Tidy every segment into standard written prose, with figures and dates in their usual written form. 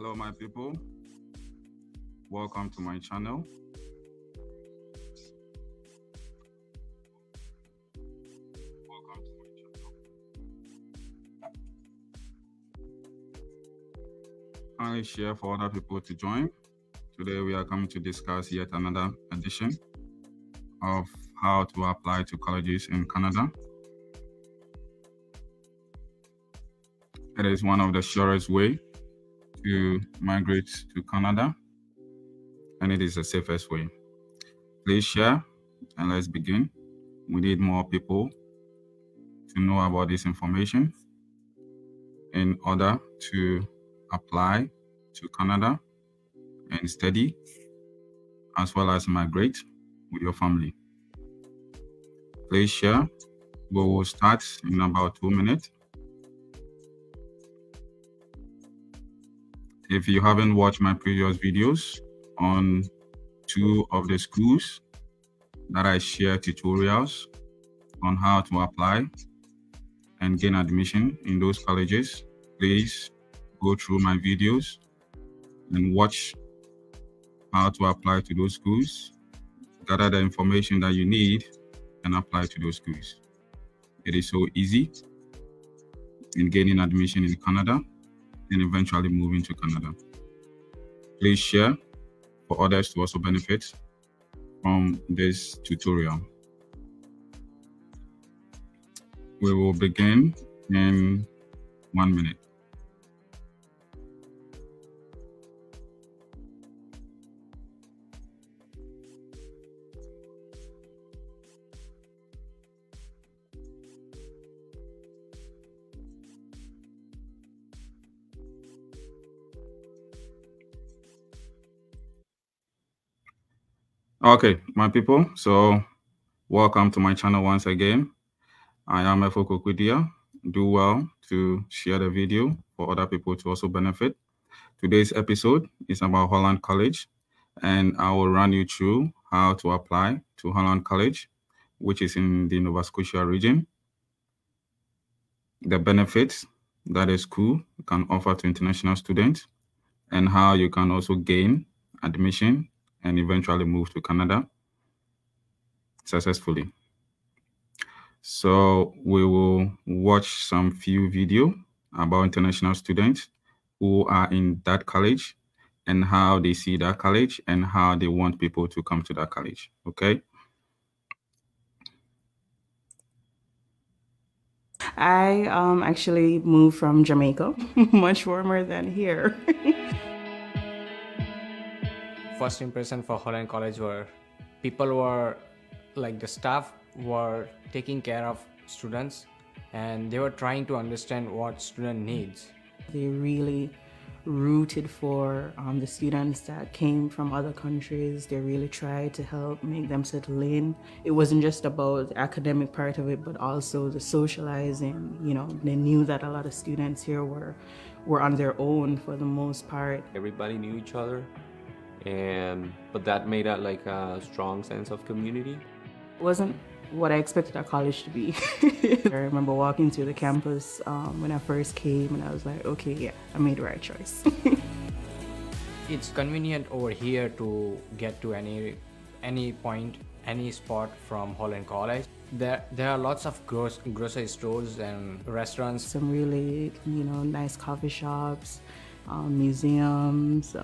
Hello, my people. Welcome to my channel. Kindly share for other people to join. Today, we are coming to discuss yet another edition of how to apply to colleges in Canada. It is one of the surest way to migrate to Canada, and it is the safest way. Please share and let's begin. We need more people to know about this information in order to apply to Canada and study, as well as migrate with your family. Please share. We will start in about 2 minutes. If you haven't watched my previous videos on 2 of the schools that I share tutorials on how to apply and gain admission in those colleges, please go through my videos and watch how to apply to those schools, gather the information that you need, and apply to those schools. It is so easy in gaining admission in Canada and eventually moving to Canada. Please share for others to also benefit from this tutorial. We will begin in 1 minute. Okay, my people, so welcome to my channel once again. I am Efoko Kudia. Do well to share the video for other people to also benefit. Today's episode is about Holland College, and I will run you through how to apply to Holland College, which is in the Nova Scotia region, the benefits that a school can offer to international students, and how you can also gain admission and eventually move to Canada successfully. So we will watch some few video about international students who are in that college and how they see that college and how they want people to come to that college. Okay. I actually moved from Jamaica, much warmer than here. First impression for Holland College were people were like the staff were taking care of students and they were trying to understand what student needs. They really rooted for the students that came from other countries. They really tried to help make them settle in. It wasn't just about the academic part of it, but also the socializing. You know, they knew that a lot of students here were on their own for the most part. Everybody knew each other, but that made it like a strong sense of community. It wasn't what I expected our college to be. I remember walking through the campus when I first came, and I was like, okay, yeah, I made the right choice. It's convenient over here to get to any point, any spot from Holland College. There are lots of grocery stores and restaurants. Some really, nice coffee shops, museums,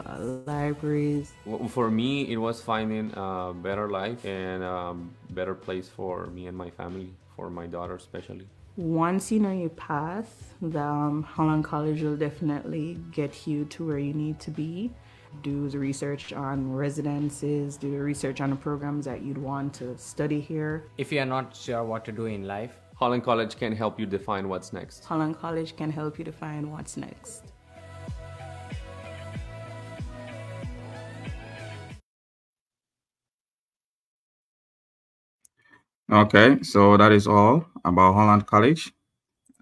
libraries. For me, it was finding a better life and a better place for me and my family, for my daughter especially. Once you know your path, the Holland College will definitely get you to where you need to be. Do the research on residences, do the research on the programs that you'd want to study here. If you are not sure what to do in life, Holland College can help you define what's next. Holland College can help you define what's next. Okay, so that is all about Holland College,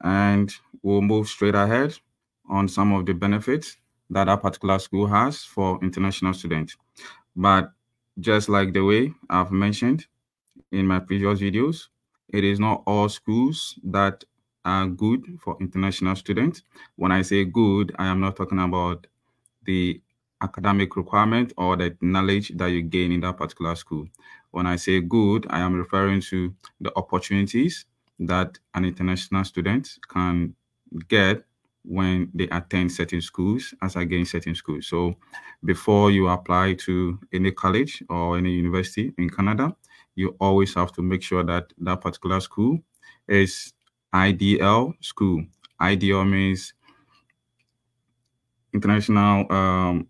and we'll move straight ahead on some of the benefits that a particular school has for international students. But just like the way I've mentioned in my previous videos, it is not all schools that are good for international students. When I say good, I am not talking about the academic requirement or the knowledge that you gain in that particular school. When I say good, I am referring to the opportunities that an international student can get when they attend certain schools as against certain schools. So before you apply to any college or any university in Canada, you always have to make sure that that particular school is IDL school. IDL means International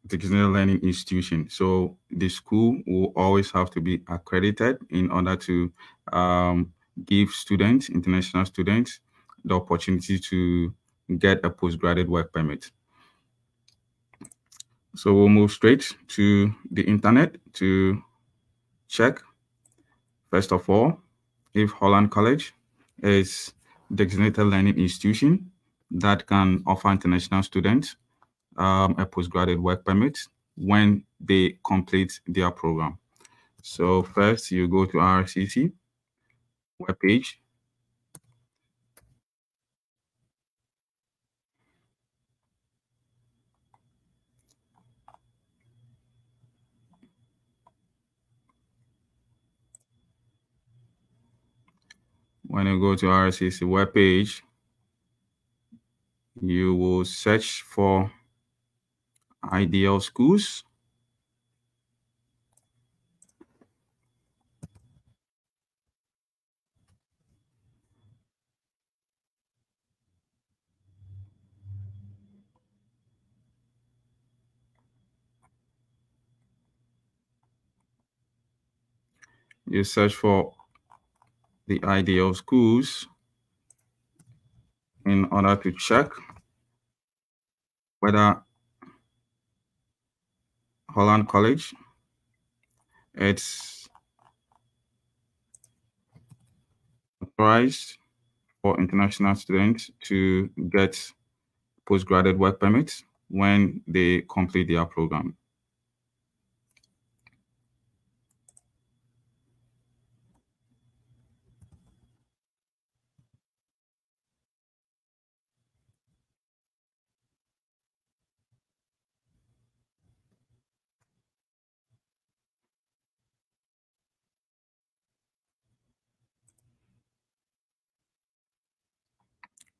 Dictionary Learning Institution. So the school will always have to be accredited in order to give students, international students, the opportunity to get a postgraduate work permit. So we'll move straight to the internet to check, first of all, if Holland College is designated learning institution that can offer international students a postgraduate work permit when they complete their program. So first you go to RCC webpage. When you go to RCC webpage, you will search for ideal schools. You search for the ideal schools in order to check whether Holland College it's authorized for international students to get postgraduate work permits when they complete their program.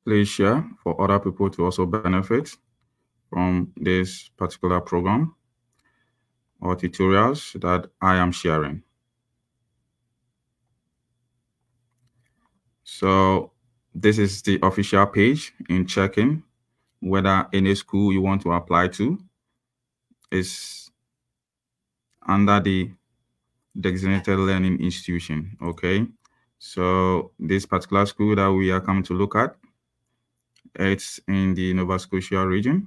Please share for other people to also benefit from this particular program or tutorials that I am sharing. So this is the official page in checking whether any school you want to apply to is under the designated learning institution. Okay, so this particular school that we are coming to look at, it's in the Nova Scotia region.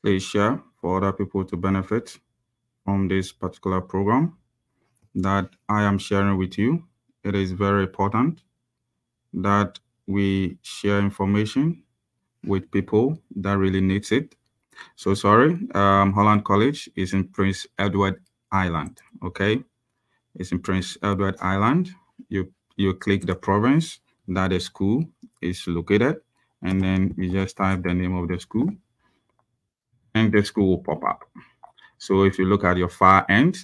Please share for other people to benefit from this particular program that I am sharing with you. It is very important that we share information with people that really needs it. So sorry, Holland College is in Prince Edward Island. Okay, it's in Prince Edward Island. You click the province that the school is located, and then you just type the name of the school, and the school will pop up. So if you look at your far end,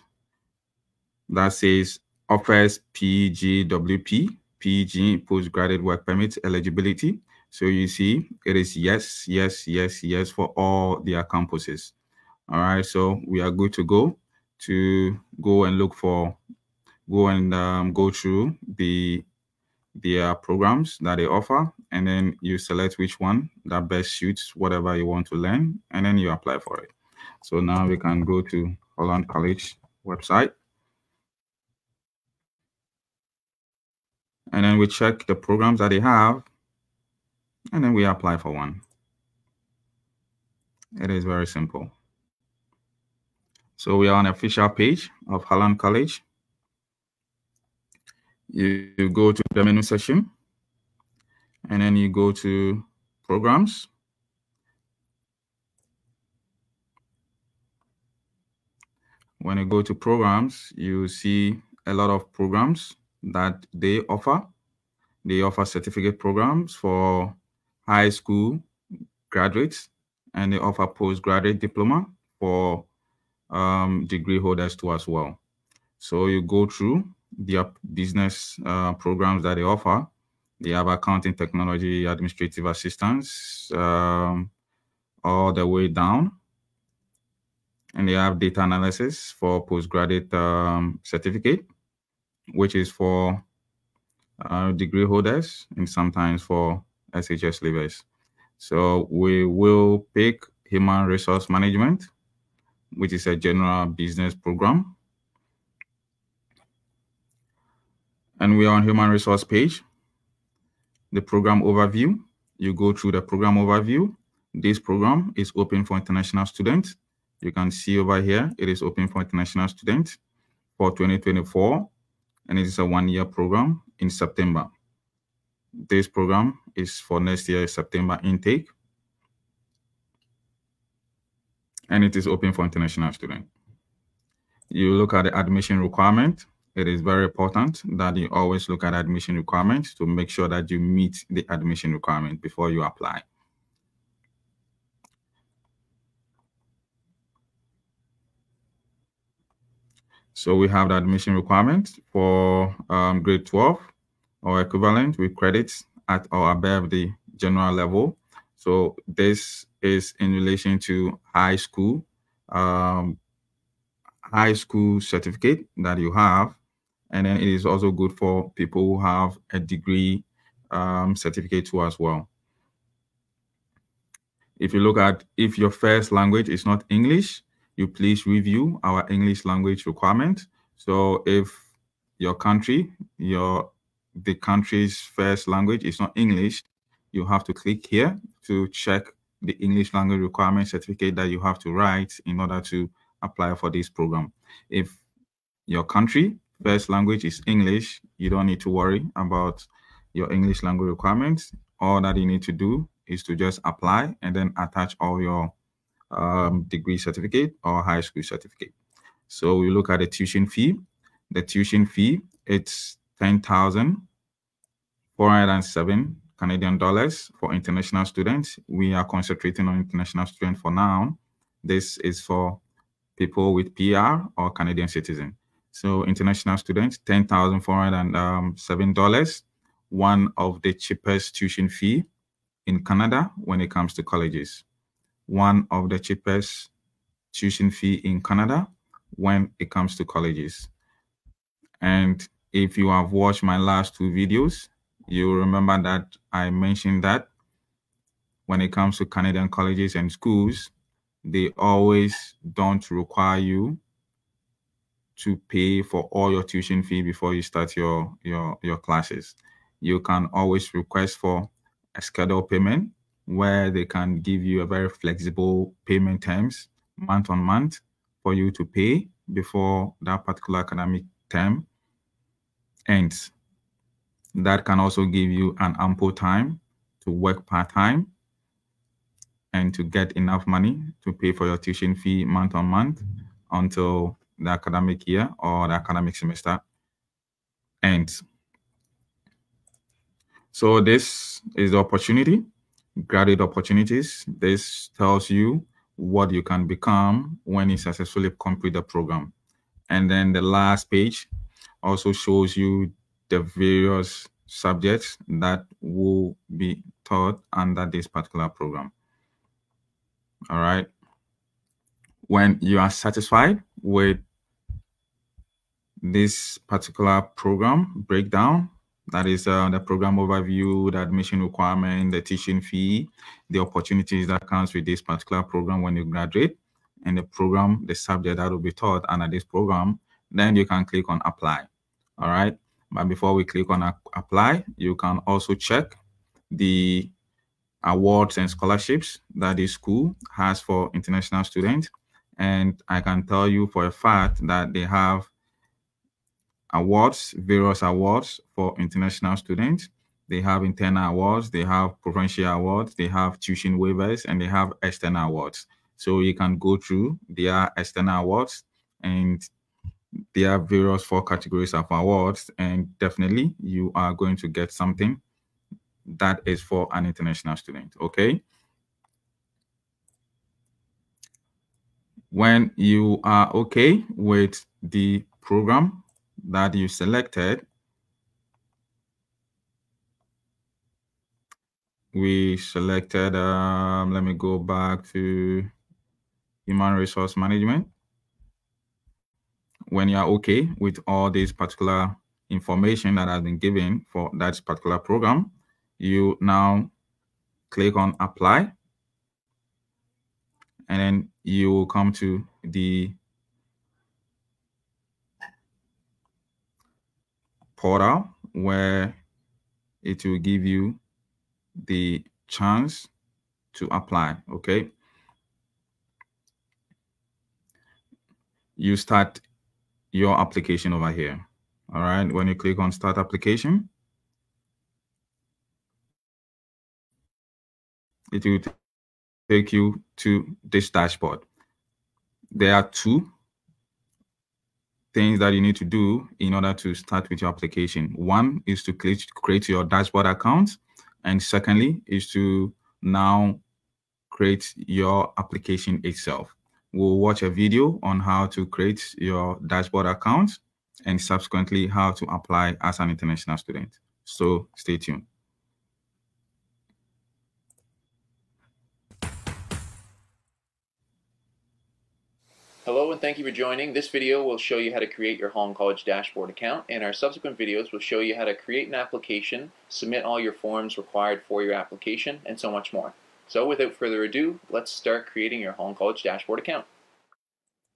that says offers PGWP, PG postgraduate work permit eligibility. So you see it is yes, yes, yes, yes for all their campuses. All right, so we are good to go and look for go and go through the programs that they offer, and then you select which one that best suits whatever you want to learn, and then you apply for it. So now we can go to Holland College website, and then we check the programs that they have, and then we apply for one. It is very simple. So we are on the official page of Holland College. You go to the menu section, and then you go to programs. When you go to programs, you see a lot of programs that they offer. They offer certificate programs for high school graduates, and they offer postgraduate diploma for degree holders too as well. So you go through the business programs that they offer. They have accounting, technology, administrative assistance, all the way down. And they have data analysis for postgraduate certificate, which is for degree holders and sometimes for SHS leavers. So we will pick human resource management, which is a general business program. And we are on human resource page. The program overview, you go through the program overview. This program is open for international students. You can see over here, it is open for international students for 2024, and it is a one-year program in September. This program is for next year, September intake, and it is open for international students. You look at the admission requirement. It is very important that you always look at admission requirements to make sure that you meet the admission requirement before you apply. So we have the admission requirement for grade 12 or equivalent with credits at or above the general level. So this is in relation to high school certificate that you have. And then it is also good for people who have a degree certificate too as well. If you look at, if your first language is not English, you please review our English language requirement. So if your country, the country's first language is not English, you have to click here to check the English language requirement certificate that you have to write in order to apply for this program. If your country first language is English, you don't need to worry about your English language requirements. All that you need to do is to just apply and then attach all your degree certificate or high school certificate. So we look at the tuition fee. The tuition fee, it's 10,407 Canadian dollars for international students. We are concentrating on international students for now. This is for people with PR or Canadian citizen. So international students, $10,407, one of the cheapest tuition fee in Canada when it comes to colleges. One of the cheapest tuition fee in Canada when it comes to colleges. And if you have watched my last two videos, you remember that I mentioned that when it comes to Canadian colleges and schools, they always don't require you to pay for all your tuition fee before you start your classes. You can always request for a scheduled payment where they can give you a very flexible payment terms month on month for you to pay before that particular academic term ends. That can also give you an ample time to work part-time and to get enough money to pay for your tuition fee month on month until the academic year or the academic semester ends. So this is the opportunity, graduate opportunities. This tells you what you can become when you successfully complete the program. And then the last page also shows you the various subjects that will be taught under this particular program. All right. When you are satisfied with this particular program breakdown. That is the program overview, the admission requirement, the teaching fee, the opportunities that comes with this particular program when you graduate, and the program, the subject that will be taught under this program. Then you can click on apply. All right. But before we click on apply, you can also check the awards and scholarships that the school has for international students. And I can tell you for a fact that they have awards, various awards for international students. They have internal awards, they have provincial awards, they have tuition waivers, and they have external awards. So you can go through their external awards, and there are various 4 categories of awards, and definitely you are going to get something that is for an international student. Okay. When you are okay with the program that you selected, we selected, let me go back to human resource management. When you are okay with all this particular information that has been given for that particular program, you now click on apply, and then you will come to the portal where it will give you the chance to apply. Okay. You start your application over here. All right. When you click on start application, it will take you to this dashboard. There are 2 things that you need to do in order to start with your application. One is to create your dashboard account, and secondly is to now create your application itself. We'll watch a video on how to create your dashboard account and subsequently how to apply as an international student. So stay tuned. Hello and thank you for joining. This video will show you how to create your Holland College dashboard account, and our subsequent videos will show you how to create an application, submit all your forms required for your application, and so much more. So without further ado, let's start creating your Holland College dashboard account.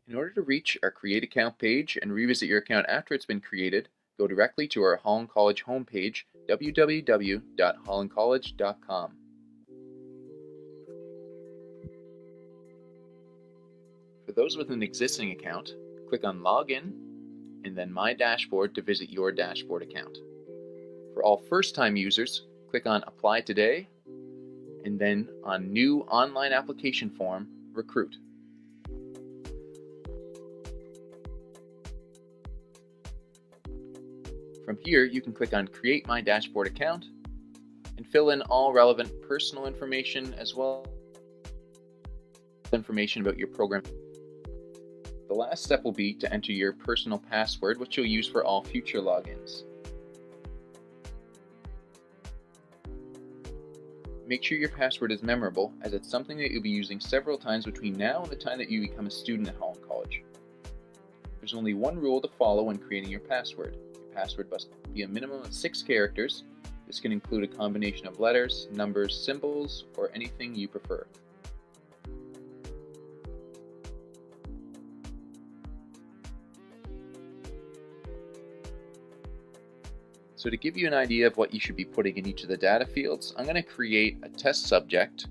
In order to reach our Create Account page and revisit your account after it's been created, go directly to our Holland College homepage, www.hollandcollege.com. For those with an existing account, click on Login and then My Dashboard to visit your dashboard account. For all first-time users, click on Apply Today and then on New Online Application Form, Recruit. From here, you can click on Create My Dashboard Account and fill in all relevant personal information as well as information about your program. The last step will be to enter your personal password, which you'll use for all future logins. Make sure your password is memorable, as it's something that you'll be using several times between now and the time that you become a student at Holland College. There's only one rule to follow when creating your password. Your password must be a minimum of 6 characters. This can include a combination of letters, numbers, symbols, or anything you prefer. So to give you an idea of what you should be putting in each of the data fields, I'm going to create a test subject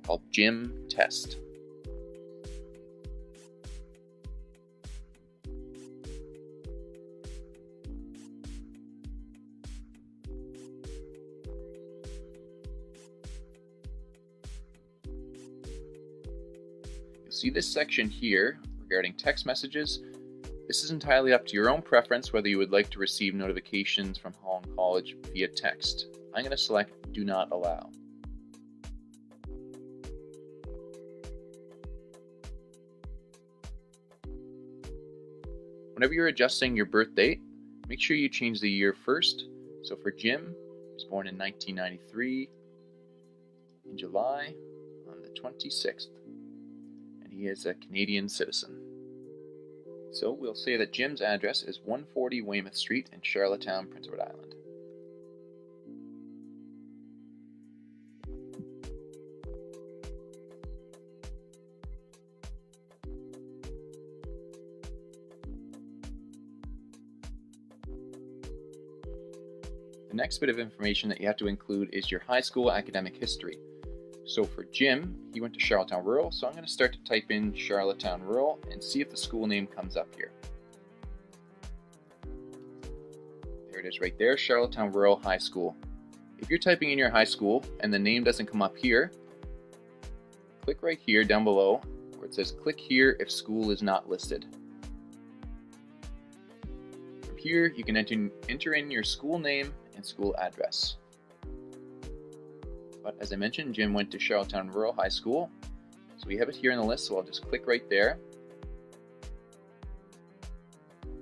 called Gym Test. You'll see this section here regarding text messages. This is entirely up to your own preference whether you would like to receive notifications from Holland College via text. I'm going to select Do Not Allow. Whenever you're adjusting your birth date, make sure you change the year first. So for Jim, he was born in 1993 in July on the 26th, and he is a Canadian citizen. So we'll say that Jim's address is 140 Weymouth Street in Charlottetown, Prince Edward Island. The next bit of information that you have to include is your high school academic history. So for Jim, he went to Charlottetown Rural, so I'm going to start to type in Charlottetown Rural and see if the school name comes up here. There it is right there, Charlottetown Rural High School. If you're typing in your high school and the name doesn't come up here, click right here down below where it says click here if school is not listed. From here you can enter in your school name and school address. But as I mentioned, Jim went to Charlottetown Rural High School, so we have it here in the list, so I'll just click right there.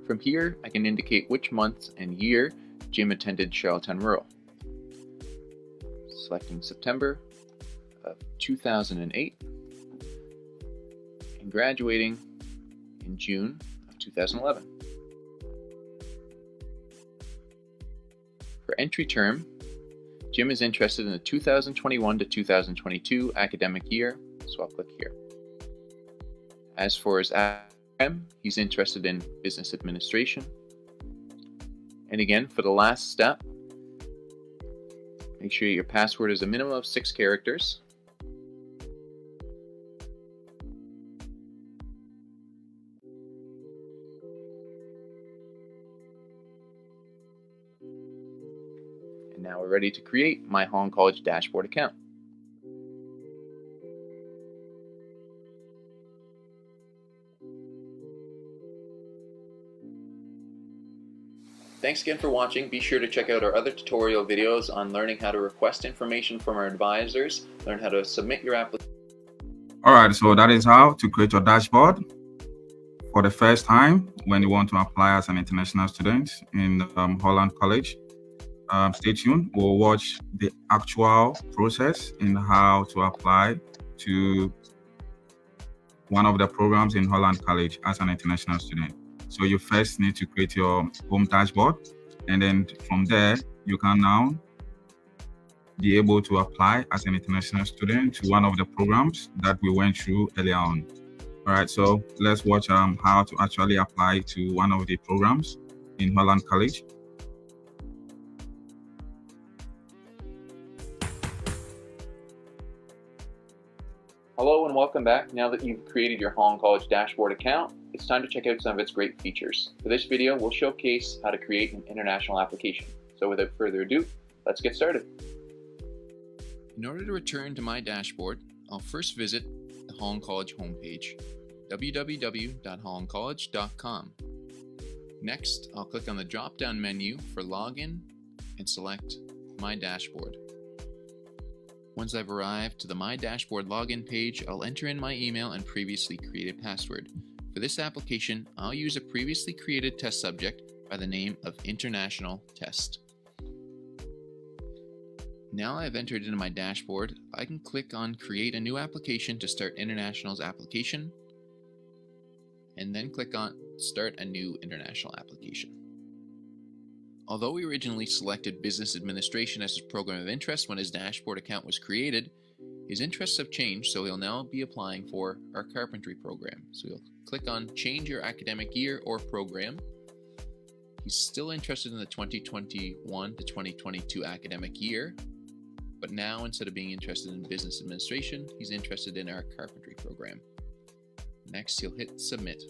From here, I can indicate which month and year Jim attended Charlottetown Rural. Selecting September of 2008 and graduating in June of 2011. For entry term, Jim is interested in the 2021 to 2022 academic year, so I'll click here. As for his program, he's interested in business administration. And again, for the last step, make sure your password is a minimum of 6 characters. And now we're ready to create my Holland College dashboard account. Thanks again for watching. Be sure to check out our other tutorial videos on learning how to request information from our advisors, learn how to submit your application. Alright, so that is how to create your dashboard. For the first time, when you want to apply as an international student in Holland College, stay tuned. We'll watch the actual process in how to apply to one of the programs in Holland College as an international student. So you first need to create your home dashboard, and then from there, you can now be able to apply as an international student to one of the programs that we went through earlier on. All right, so let's watch how to actually apply to one of the programs in Holland College. Hello and welcome back. Now that you've created your Holland College dashboard account, it's time to check out some of its great features. For this video, we'll showcase how to create an international application. So without further ado, let's get started. In order to return to my dashboard, I'll first visit the Holland College homepage, www.hollandcollege.com. Next, I'll click on the drop-down menu for Login and select My Dashboard. Once I've arrived to the My Dashboard login page, I'll enter in my email and previously created password. For this application, I'll use a previously created test subject by the name of International Test. Now I've entered into my dashboard, I can click on Create a New Application to start International's application, and then click on Start a New International Application. Although we originally selected Business Administration as his program of interest when his dashboard account was created, his interests have changed, so he'll now be applying for our carpentry program. So he'll click on Change Your Academic Year or Program. He's still interested in the 2021 to 2022 academic year, but now instead of being interested in Business Administration, he's interested in our carpentry program. Next, he'll hit Submit.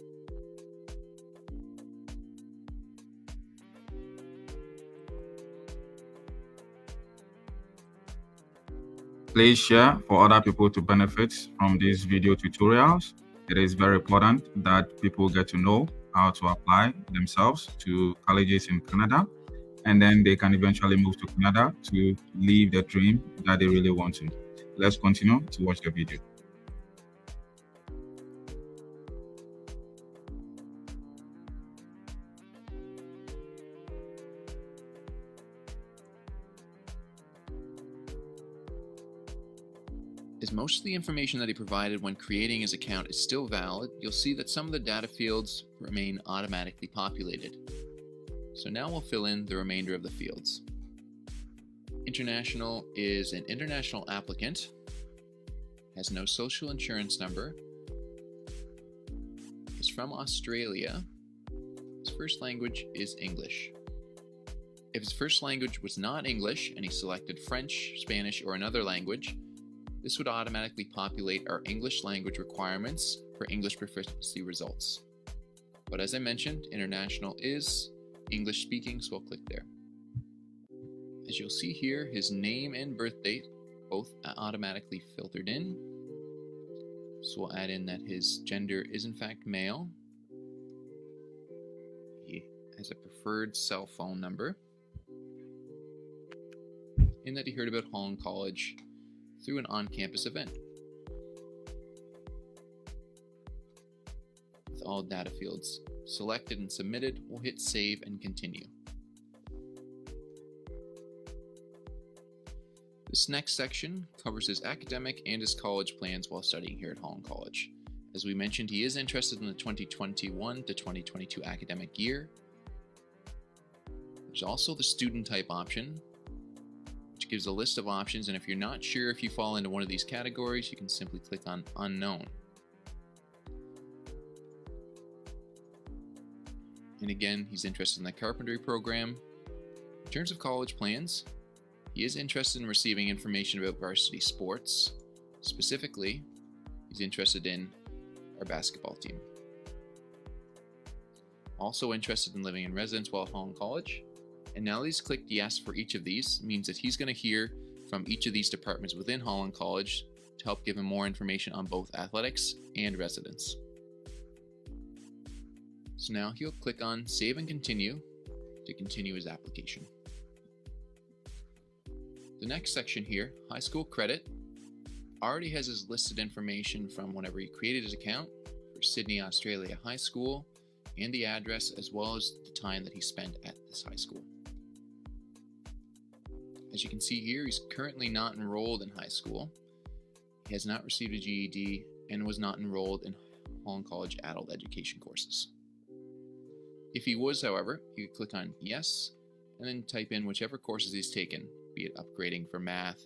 Please share for other people to benefit from these video tutorials. It is very important that people get to know how to apply themselves to colleges in Canada, and then they can eventually move to Canada to live the dream that they really want to. Let's continue to watch the video. As most of the information that he provided when creating his account is still valid, you'll see that some of the data fields remain automatically populated. So now we'll fill in the remainder of the fields. International is an international applicant, has no social insurance number, is from Australia, his first language is English. If his first language was not English and he selected French, Spanish, or another language, this would automatically populate our English language requirements for English proficiency results. But as I mentioned, international is English speaking, so I'll click there. As you'll see here, his name and birth date both automatically filtered in. So we'll add in that his gender is in fact male. He has a preferred cell phone number. And that he heard about Holland College through an on-campus event. With all data fields selected and submitted, we'll hit save and continue. This next section covers his academic and his college plans while studying here at Holland College. As we mentioned, he is interested in the 2021 to 2022 academic year. There's also the student type option, which gives a list of options, and if you're not sure if you fall into one of these categories, you can simply click on unknown. And again, he's interested in the carpentry program. In terms of college plans, he is interested in receiving information about varsity sports. Specifically, he's interested in our basketball team. Also interested in living in residence while at Holland College. And now that he's clicked yes for each of these, means that he's going to hear from each of these departments within Holland College to help give him more information on both athletics and residence. So now he'll click on Save and Continue to continue his application. The next section here, high school credit, already has his listed information from whenever he created his account for Sydney, Australia High School, and the address, as well as the time that he spent at this high school. As you can see here, he's currently not enrolled in high school. He has not received a GED and was not enrolled in Holland College adult education courses. If he was, however, he could click on yes and then type in whichever courses he's taken, be it upgrading for math,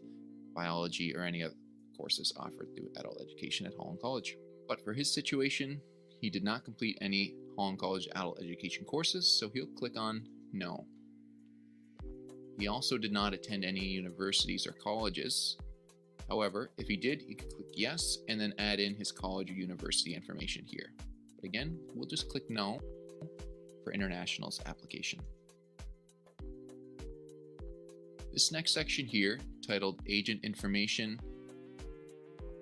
biology, or any other courses offered through adult education at Holland College. But for his situation, he did not complete any Holland College adult education courses, so he'll click on no. He also did not attend any universities or colleges. However, if he did, he could click yes and then add in his college or university information here. But again, we'll just click no for international's application. This next section here, titled Agent Information,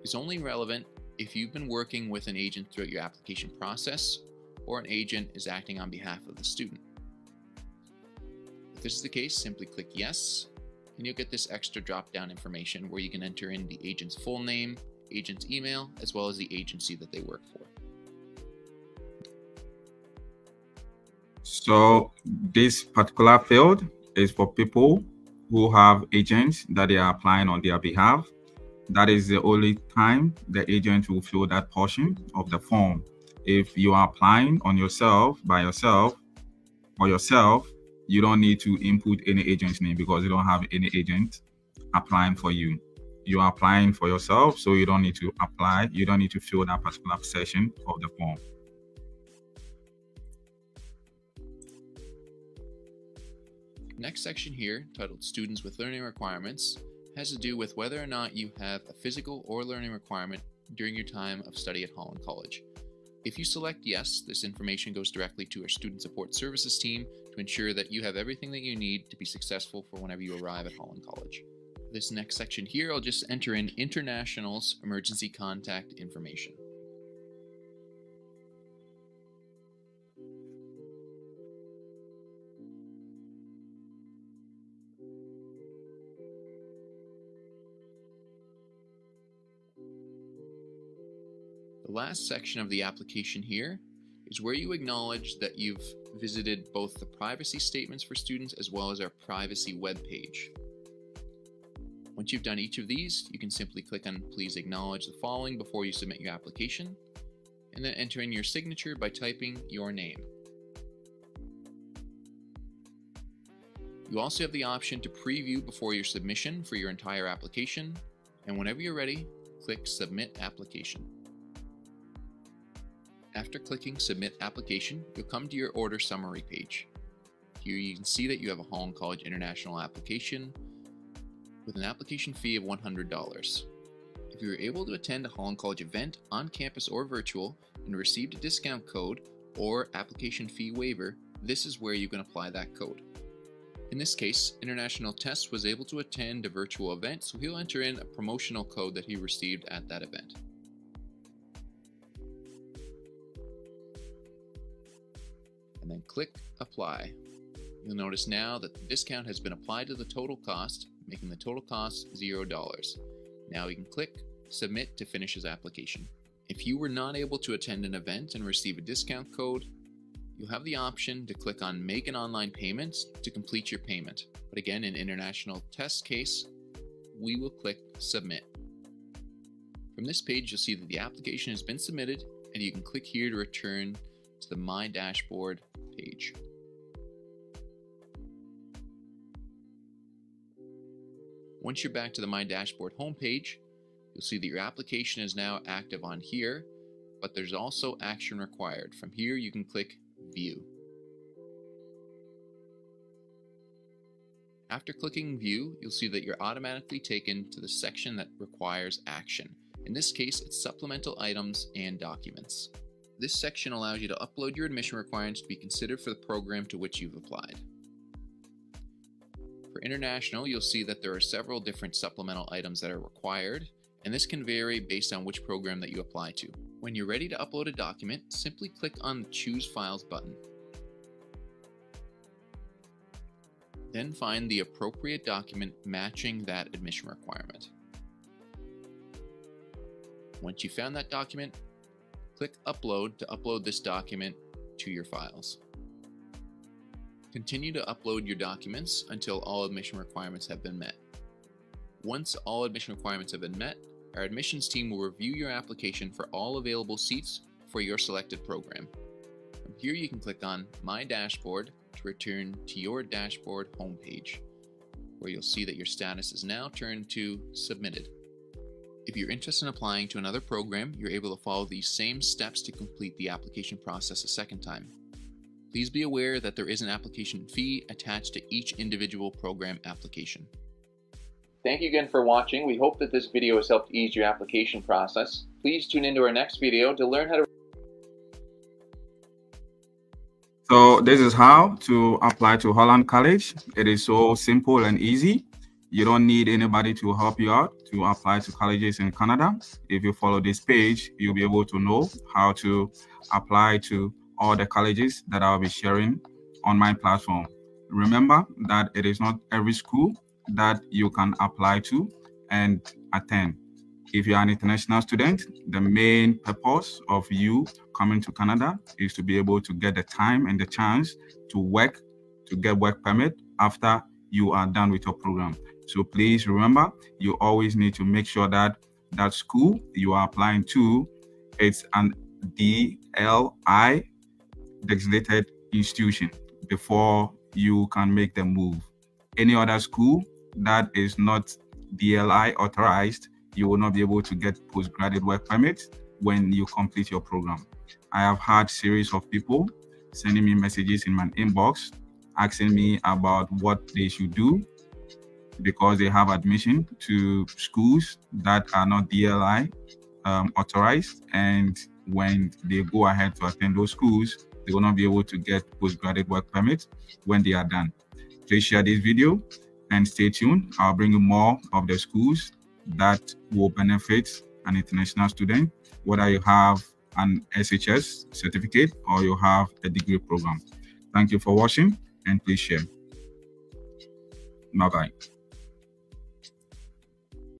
is only relevant if you've been working with an agent throughout your application process or an agent is acting on behalf of the student. If this is the case, simply click yes, and you'll get this extra drop-down information where you can enter in the agent's full name, agent's email, as well as the agency that they work for. So this particular field is for people who have agents that they are applying on their behalf. That is the only time the agent will fill that portion of the form. If you are applying on yourself, by yourself, or yourself, you don't need to input any agent's name because you don't have any agent applying for you. You are applying for yourself, so you don't need to apply. You don't need to fill that particular section of the form. Next section here, titled Students with Learning Requirements, has to do with whether or not you have a physical or learning requirement during your time of study at Holland College. If you select yes, this information goes directly to our Student Support Services team to ensure that you have everything that you need to be successful for whenever you arrive at Holland College. This next section here, I'll just enter in International's emergency contact information. The last section of the application here is where you acknowledge that you've visited both the privacy statements for students as well as our privacy webpage. Once you've done each of these, you can simply click on Please acknowledge the following before you submit your application, and then enter in your signature by typing your name. You also have the option to preview before your submission for your entire application, and whenever you're ready, click Submit Application. After clicking Submit Application, you'll come to your order summary page. Here you can see that you have a Holland College International application with an application fee of $100. If you were able to attend a Holland College event on campus or virtual and received a discount code or application fee waiver, this is where you can apply that code. In this case, International Test was able to attend a virtual event, so he'll enter in a promotional code that he received at that event. And then click Apply. You'll notice now that the discount has been applied to the total cost, making the total cost $0. Now we can click Submit to finish his application. If you were not able to attend an event and receive a discount code, you'll have the option to click on Make an Online Payment to complete your payment. But again, in International Test case, we will click Submit. From this page, you'll see that the application has been submitted, and you can click here to return to the My Dashboard page. Once you're back to the My Dashboard homepage, you'll see that your application is now active on here, but there's also action required. From here, you can click View. After clicking View, you'll see that you're automatically taken to the section that requires action. In this case, it's supplemental items and documents. This section allows you to upload your admission requirements to be considered for the program to which you've applied. For international, you'll see that there are several different supplemental items that are required, and this can vary based on which program that you apply to. When you're ready to upload a document, simply click on the Choose Files button. Then find the appropriate document matching that admission requirement. Once you've found that document, click Upload to upload this document to your files. Continue to upload your documents until all admission requirements have been met. Once all admission requirements have been met, our admissions team will review your application for all available seats for your selected program. From here, you can click on My Dashboard to return to your dashboard homepage, where you'll see that your status is now turned to Submitted. If you're interested in applying to another program, you're able to follow these same steps to complete the application process a second time. Please be aware that there is an application fee attached to each individual program application. Thank you again for watching. We hope that this video has helped ease your application process. Please tune into our next video to learn how to... So this is how to apply to Holland College. It is so simple and easy. You don't need anybody to help you out to apply to colleges in Canada. If you follow this page, you'll be able to know how to apply to all the colleges that I'll be sharing on my platform. Remember that it is not every school that you can apply to and attend. If you are an international student, the main purpose of you coming to Canada is to be able to get the time and the chance to work, to get work permit after you are done with your program. So please remember, you always need to make sure that that school you are applying to, it's an DLI designated institution before you can make the move. Any other school that is not DLI authorized, you will not be able to get postgraduate work permits when you complete your program. I have had series of people sending me messages in my inbox asking me about what they should do because they have admission to schools that are not DLI authorized, and when they go ahead to attend those schools, they will not be able to get postgraduate work permits when they are done. Please share this video and stay tuned. I'll bring you more of the schools that will benefit an international student, whether you have an SHS certificate or you have a degree program. Thank you for watching, and please share. Bye-bye.